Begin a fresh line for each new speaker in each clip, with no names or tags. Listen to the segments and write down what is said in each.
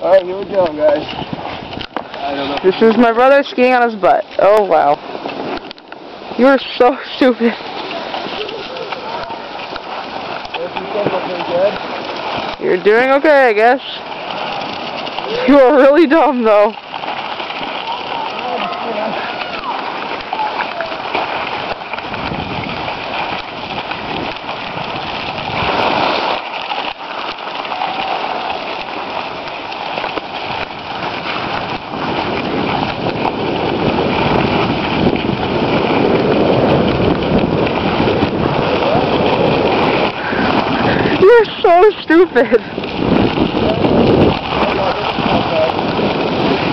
Alright, here we go, guys. I don't know.
This is my brother skiing on his butt. Oh, wow. You are so stupid. You're doing okay, I guess. You are really dumb, though. You're so stupid.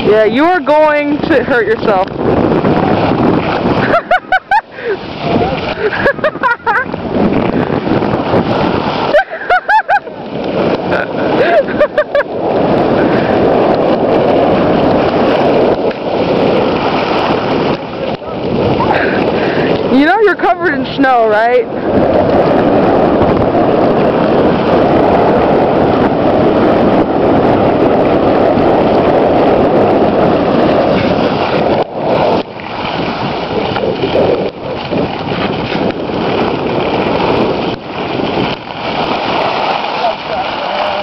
Yeah, you are going to hurt yourself. You know you're covered in snow, right?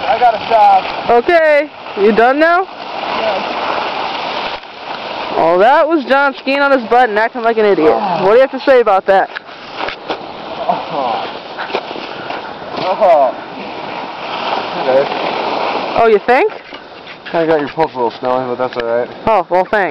I got a shot.
Okay, you done now?
Yeah.
Oh, that was John skiing on his butt and acting like an idiot.
Oh.
What do you have to say about that?
Okay.
Oh, you think?
Kinda got your pulse a little snowy, but that's alright.
Oh, well, thanks.